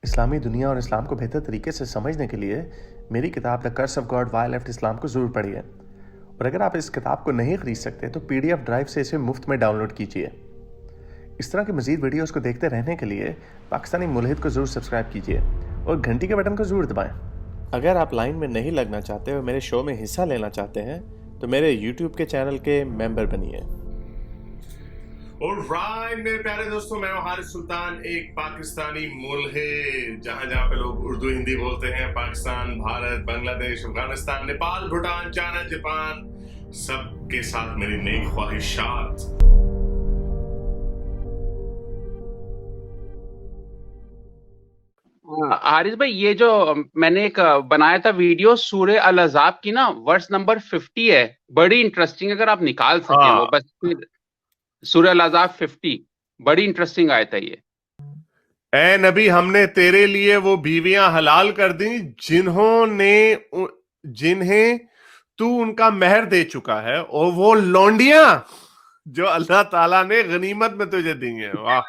اسلامی دنیا اور اسلام کو بہتر طریقے سے سمجھنے کے لیے میری کتاب دا کرس آف گاڈ وائی لیفٹ اسلام کو ضرور پڑھیے، اور اگر آپ اس کتاب کو نہیں خرید سکتے تو پی ڈی ایف ڈرائیو سے اسے مفت میں ڈاؤن لوڈ کیجیے۔ اس طرح کی مزید ویڈیوز کو دیکھتے رہنے کے لیے پاکستانی ملحد کو ضرور سبسکرائب کیجیے اور گھنٹی کے بٹن کو ضرور دبائیں۔ اگر آپ لائن میں نہیں لگنا چاہتے اور میرے شو میں حصہ لینا چاہتے ہیں تو میرے یوٹیوب کے چینل کے ممبر بنیے۔ alright میرے پیارے دوستوں، میں ہوں حارث سلطان، ایک پاکستانی ملحد۔ جہاں پہ لوگ اردو ہندی بولتے ہیں، پاکستان، بھارت، بنگلہ دیش، افغانستان، نیپال، بھوٹان، چائنا، جاپان، سب کے ساتھ میری نئی خواہشات۔ حارث بھائی، یہ جو میں نے ایک بنایا تھا ویڈیو سورہ الاحزاب کی نا، ورس نمبر 50 ہے، بڑی انٹرسٹنگ، اگر آپ نکال سکیں وہ بس سورہ الاحزاب 50 بڑی انٹرسٹنگ آیت ہے یہ۔ اے نبی، ہم نے تیرے لیے وہ بیویاں حلال کر دیں جنہیں تو ان کا مہر دے چکا ہے، اور وہ لونڈیاں جو اللہ تعالیٰ نے غنیمت میں تجھے دی ہیں۔ واہ،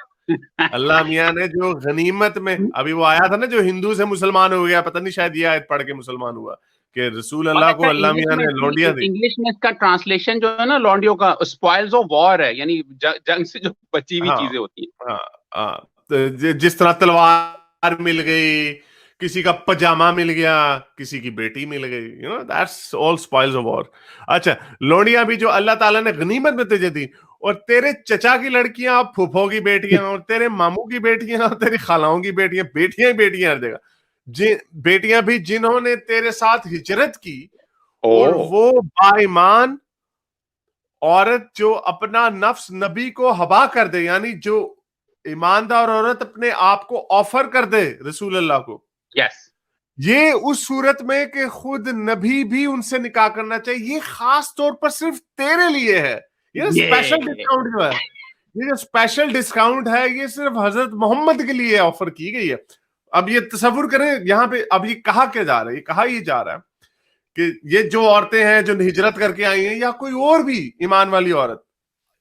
اللہ میاں نے جو غنیمت میں، ابھی وہ آیا تھا نا جو ہندو سے مسلمان ہو گیا، پتہ نہیں شاید یہ آیت پڑھ کے مسلمان ہوا کہ رسول اللہ کو اللہ میاں نے لونڈیاں دی۔ انگلش میں اس کا ٹرانسلیشن جو ہے نا لونڈیوں کا، اسپوائلز آف وار ہے، یعنی جنگ سے جو بچی ہوئی چیزیں ہوتی ہیں۔ جس طرح تلوار مل گئی، کسی کا پجامہ مل گیا، کسی کی بیٹی مل گئی، that's all spoils of war۔ اچھا، لونڈیاں بھی جو اللہ تعالیٰ نے غنیمت میں تجھے دی، اور تیرے چچا کی لڑکیاں، پھوپھو کی بیٹیاں، اور تیرے ماموں کی بیٹیاں، اور تیری خالاؤں کی بیٹیاں، بیٹیاں ہی بیٹیاں ہر جگہ، بیٹیاں بھی جنہوں نے تیرے ساتھ ہجرت کی، اور وہ با ایمان عورت جو اپنا نفس نبی کو ہبا کر دے، یعنی جو ایماندار عورت اپنے آپ کو آفر کر دے رسول اللہ کو، یہ اس صورت میں کہ خود نبی بھی ان سے نکاح کرنا چاہیے، یہ خاص طور پر صرف تیرے لیے ہے۔ یہ اسپیشل ڈسکاؤنٹ جو ہے، یہ جو اسپیشل ڈسکاؤنٹ ہے، یہ صرف حضرت محمد کے لیے آفر کی گئی ہے۔ اب یہ تصور کریں، یہاں پہ اب یہ کہا کیا جا رہا ہے، یہ کہا یہ جا رہا ہے کہ یہ جو عورتیں ہیں جو ہجرت کر کے آئی ہیں، یا کوئی اور بھی ایمان والی عورت،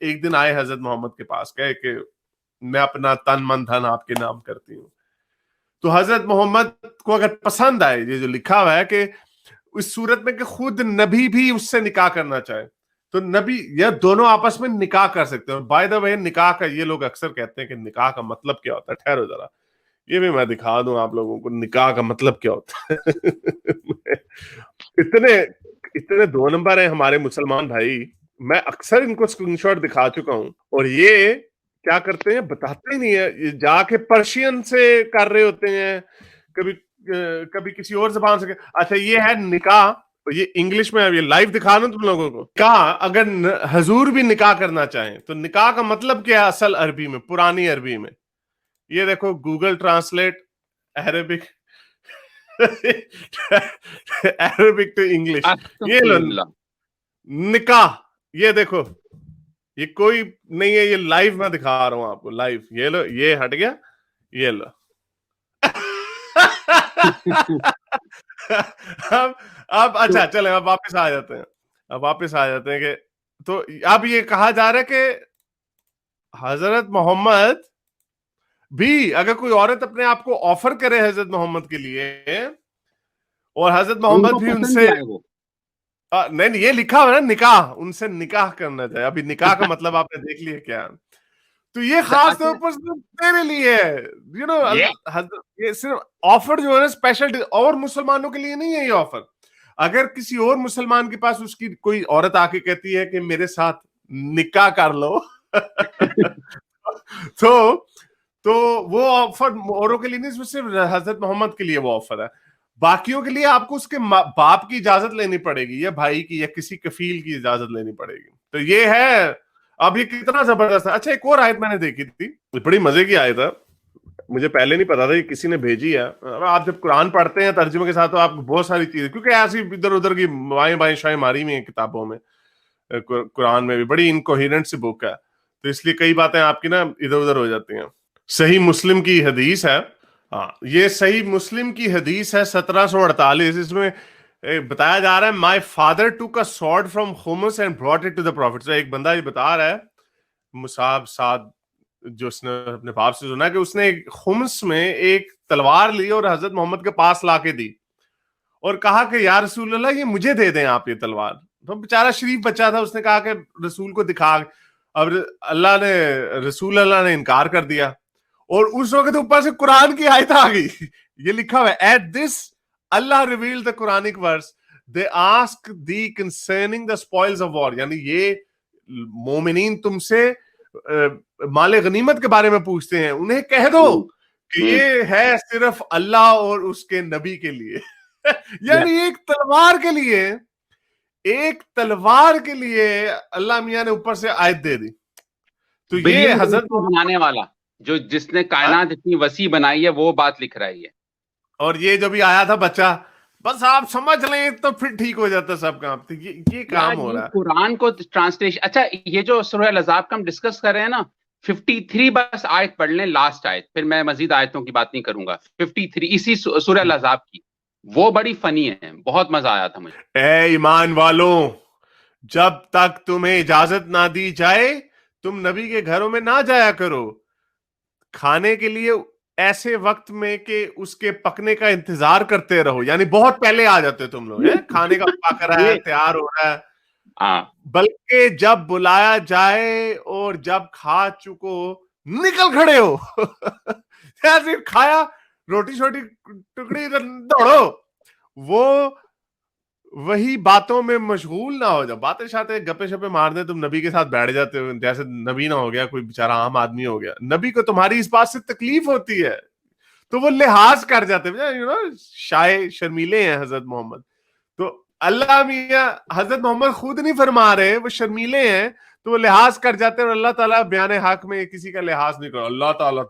ایک دن آئے حضرت محمد کے پاس، کہے کہ میں اپنا تن من دھن آپ کے نام کرتی ہوں، تو حضرت محمد کو اگر پسند آئے یہ جو لکھا ہوا ہے کہ اس صورت میں کہ خود نبی بھی اس سے نکاح کرنا چاہے، تو نبی یا دونوں آپس میں نکاح کر سکتے ہیں۔ بائی دا وے، نکاح کا یہ لوگ اکثر کہتے ہیں کہ نکاح کا مطلب کیا ہوتا ہے، ٹھہرو ذرا یہ بھی میں دکھا دوں آپ لوگوں کو نکاح کا مطلب کیا ہوتا ہے۔ اتنے 2 نمبر ہیں ہمارے مسلمان بھائی، میں اکثر ان کو اسکرین شاٹ دکھا چکا ہوں، اور یہ کیا کرتے ہیں بتاتے ہی نہیں ہے، یہ جا کے پرشین سے کر رہے ہوتے ہیں، کبھی کسی اور زبان سے۔ اچھا، یہ ہے نکاح، یہ انگلش میں یہ لائیو دکھا دوں تم لوگوں کو۔ نکاح، اگر حضور بھی نکاح کرنا چاہیں تو نکاح کا مطلب کیا ہے اصل عربی میں، پرانی عربی میں؟ یہ دیکھو Google translate Arabic Arabic to English, یہ لو نکاح، یہ دیکھو، یہ کوئی نہیں ہے، یہ لائیو میں دکھا رہا ہوں آپ کو، لائیو، یہ لو، یہ ہٹ گیا، یہ لو۔ اب اچھا چلیں، اب واپس آ جاتے ہیں کہ تو اب یہ کہا جا رہا ہے کہ حضرت محمد بھی، اگر کوئی عورت اپنے آپ کو آفر کرے حضرت محمد کے لیے، اور حضرت محمد بھی ان سے نہیں، یہ لکھا ہوا ہے نا نکاح، ان سے نکاح کرنا چاہے۔ ابھی نکاح کا مطلب آپ نے دیکھ لیا کیا، تو یہ خاص طور پر تیرے لیے ہے، یہ صرف آفر جو ہے نا اسپیشل، اور مسلمانوں کے لیے نہیں ہے یہ آفر۔ اگر کسی اور مسلمان کے پاس اس کی کوئی عورت آ کے کہتی ہے کہ میرے ساتھ نکاح کر لو تو وہ آفر اوروں کے لیے نہیں، صرف حضرت محمد کے لیے وہ آفر ہے۔ باقیوں کے لیے آپ کو اس کے باپ کی اجازت لینی پڑے گی، یا بھائی کی، یا کسی کفیل کی اجازت لینی پڑے گی۔ تو یہ ہے، اب یہ کتنا زبردست ہے۔ اچھا، ایک اور آیت میں نے دیکھی تھی، بڑی مزے کی آیت ہے، مجھے پہلے نہیں پتا تھا، یہ کسی نے بھیجی ہے۔ آپ جب قرآن پڑھتے ہیں ترجمے کے ساتھ تو آپ کو بہت ساری چیزیں، کیونکہ ایسی ادھر ادھر کی بائیں بائیں شائیں ماری ہوئی ہیں کتابوں میں، قرآن میں بھی بڑی انکوہیرنٹ سی بک ہے، تو اس لیے کئی باتیں آپ کی نا ادھر ادھر ہو جاتی ہیں۔ صحیح مسلم کی حدیث ہے، یہ صحیح مسلم کی حدیث ہے 1748، اس میں بتایا جا رہا ہے my father took a sword from Homs and brought it to the prophet۔ ایک بندہ یہ بتا رہا ہے، مصعب سعد جو اس نے اپنے باپ سے سنا کہ اس نے ایک خمس میں ایک تلوار لی اور حضرت محمد کے پاس لا کے دی اور کہا کہ یا رسول اللہ یہ مجھے دے دیں آپ یہ تلوار. تو بیچارہ شریف بچہ تھا, اس نے کہا کہ رسول کو دکھا. اب رسول اللہ نے انکار کر دیا اور اس وقت اوپر سے قرآن کی آیت آ گئی. یہ لکھا ہوا ہے at this Allah revealed the Quranic verse they ask thee concerning the spoils of war, یعنی یہ مومنین تم سے مال غنیمت کے بارے میں پوچھتے ہیں, انہیں کہہ دو کہ یہ ہے صرف اللہ اور اس کے نبی کے لیے. یعنی ایک تلوار کے لیے اللہ میاں نے اوپر سے آیت دے دی. تو یہ حضرت بنانے والا جس نے کائنات اتنی وسیع بنائی ہے وہ بات لکھ رہی ہے. اور یہ جو بھی آیا تھا بچہ, بس آپ سمجھ لیں تو پھر ٹھیک ہو جاتا سب کام. یہ کام ہو رہا ہے قرآن کو ٹرانسلیشن. اچھا یہ جو سورہ الاحزاب کا ہم ڈسکس کر رہے ہیں نا, 53 بس آیت پڑھ لیں, لاسٹ آیت, پھر میں مزید آیتوں کی بات نہیں کروں گا. 53 اسی سورہ الاحزاب کی, وہ بڑی فنی ہے, بہت مزہ آیا تھا مجھے. اے ایمان والوں, جب تک تمہیں اجازت نہ دی جائے تم نبی کے گھروں میں نہ جایا کرو کھانے کے لیے ایسے وقت میں کہ اس کے پکنے کا انتظار کرتے رہو. یعنی بہت پہلے آ جاتے تم لوگ, کھانے کا پک رہا ہے, تیار ہو رہا ہے, بلکہ جب بلایا جائے اور جب کھا چکو نکل کھڑے ہو. کھایا روٹی چھوٹی ٹکڑی دوڑو. وہی باتوں میں مشغول نہ ہو جاؤ. باتیں شاتیں گپے شپے مار دیں, تم نبی کے ساتھ بیٹھ جاتے ہو جیسے نبی نہ ہو گیا, کوئی بیچارہ عام آدمی ہو گیا. نبی کو تمہاری اس بات سے تکلیف ہوتی ہے تو وہ لحاظ کر جاتے ہیں. شرمیلے ہیں حضرت محمد. تو اللہ میاں حضرت محمد خود نہیں فرما رہے, وہ شرمیلے ہیں تو وہ لحاظ کر جاتے ہیں. اور اللہ تعالیٰ بیان حق میں کسی کا لحاظ نہیں کرو. اللہ تعالیٰ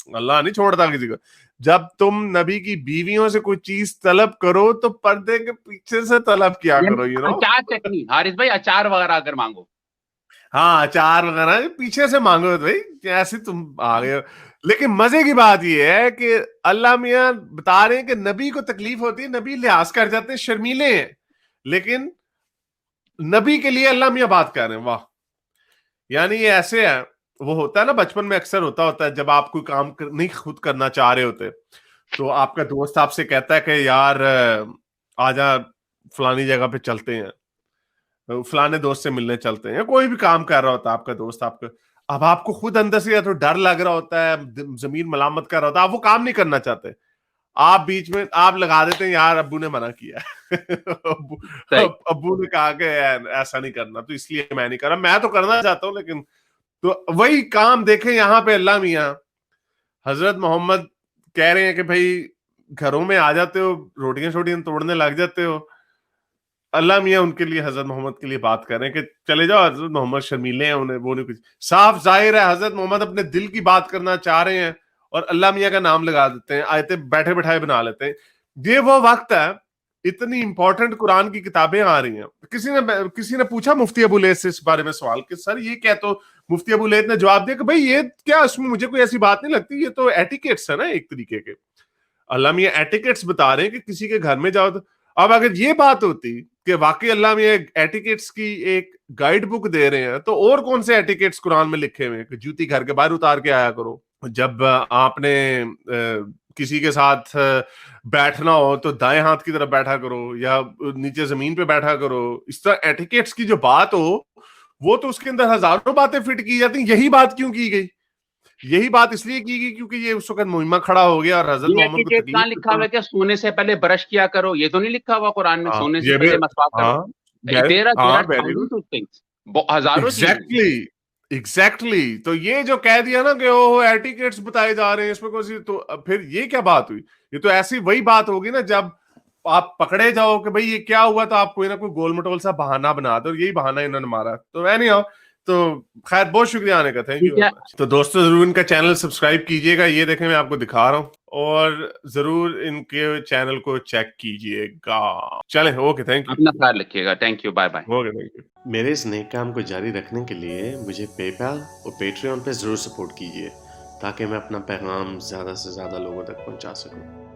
اللہ نہیں چھوڑتا کسی کو. جب تم نبی کی بیویوں سے کوئی چیز طلب کرو تو پردے کے پیچھے سے طلب کیا کرو. اچار چٹنی, حارث بھائی اچار وغیرہ اگر مانگو, ہاں اچار وغیرہ پیچھے سے مانگو بھائی, ایسے تم آ گئے ہو. لیکن مزے کی بات یہ ہے کہ اللہ میاں بتا رہے ہیں کہ نبی کو تکلیف ہوتی ہے, نبی لحاظ کر جاتے ہیں, شرمیلے ہیں, لیکن نبی کے لیے اللہ میاں بات کر رہے ہیں. واہ, یعنی یہ ایسے ہے, وہ ہوتا ہے نا بچپن میں اکثر ہوتا ہے, جب آپ کوئی کام نہیں خود کرنا چاہ رہے ہوتے تو آپ کا دوست آپ سے کہتا ہے کہ یار آجا فلانی جگہ پہ چلتے ہیں, فلانے دوست سے ملنے چلتے ہیں, کوئی بھی کام کر رہا ہوتا ہے آپ کا دوست آپ کا. اب آپ کو خود اندر سے یا تو ڈر لگ رہا ہوتا ہے, زمین ملامت کر رہا ہوتا ہے, آپ وہ کام نہیں کرنا چاہتے, آپ بیچ میں آپ لگا دیتے ہیں یار ابو نے منع کیا ابو نے کہا کہ ایسا نہیں کرنا تو اس لیے میں نہیں کر رہا, میں تو کرنا چاہتا ہوں. لیکن تو وہی کام دیکھیں یہاں پہ اللہ میاں حضرت محمد کہہ رہے ہیں کہ بھائی گھروں میں آ جاتے ہو, روٹیاں شوٹیاں توڑنے لگ جاتے ہو. اللہ میاں ان کے لیے حضرت محمد کے لیے بات کر رہے ہیں کہ چلے جاؤ, حضرت محمد شرمیلے ہیں, انہیں وہ نہیں کچھ. صاف ظاہر ہے حضرت محمد اپنے دل کی بات کرنا چاہ رہے ہیں اور اللہ میاں کا نام لگا دیتے ہیں, آیتیں بیٹھے بٹھائے بنا لیتے ہیں. یہ وہ وقت ہے, اتنی امپورٹنٹ قرآن کی کتابیں آ رہی ہیں. کسی نے پوچھا مفتی ابو لیث سے اس بارے میں سوال کہ سر یہ کیا, تو مفتی ابو لیث نے جواب دیا کہ بھائی یہ کیا, اس میں مجھے کوئی ایسی بات نہیں لگتی, یہ تو ایٹیکیٹس ہے نا ایک طریقے کے. اللہ میاں ایٹیکیٹس بتا رہے ہیں کہ کسی کے گھر میں جاؤ تو. اب اگر یہ بات ہوتی کہ واقعی اللہ میاں ایٹیکیٹس کی ایک گائیڈ بک دے رہے ہیں تو اور کون سے ایٹیکیٹس قرآن میں لکھے ہوئے ہیں کہ جوتی گھر کے باہر اتار کے آیا کرو, جب آپ نے کسی کے ساتھ بیٹھنا ہو تو دائیں ہاتھ کی طرف بیٹھا کرو یا نیچے زمین پہ بیٹھا کرو. اس طرح ایٹیکیٹس کی جو بات ہو وہ تو اس کے اندر ہزاروں باتیں فٹ کی جاتی ہیں. یہی بات کیوں کی گئی؟ یہی بات اس لیے کی گئی کیونکہ یہ اس وقت مہمہ کھڑا ہو گیا اور حضرت محمد کو تکلیف لکھا ہوا ہے کہ سونے سے پہلے برش کیا کرو, یہ تو نہیں لکھا ہوا قرآن میں سونے سے پہلے مسواک کرو. ایگزیکٹلی. تو یہ جو کہہ دیا نا کہ ایٹیکیٹس بتائے جا رہے ہیں اس میں کوئی, تو پھر یہ کیا بات ہوئی؟ یہ تو ایسی وہی بات ہوگی نا جب آپ پکڑے جاؤ کہ بھئی یہ کیا ہوا, تو آپ کوئی نہ کوئی گول مٹول سا بہانہ بنا دو, اور یہی بہانہ انہوں نے مارا. تو اینی ہاؤ, تو خیر بہت شکریہ آنے کا, تھینک یو. تو دوستو ضرور ان کا چینل سبسکرائب کیجئے گا, یہ دیکھیں میں آپ کو دکھا رہا ہوں, اور ضرور ان کے چینل کو چیک کیجئے گا. چلیں, اوکے, تھینک یو. اپنا خیال رکھیے گا, thank you, bye bye. Okay, thank you. میرے اس نیک کام کو جاری رکھنے کے لیے مجھے پے پال اور پیٹریون پہ ضرور سپورٹ کیجیے تاکہ میں اپنا پیغام زیادہ سے زیادہ لوگوں تک پہنچا سکوں.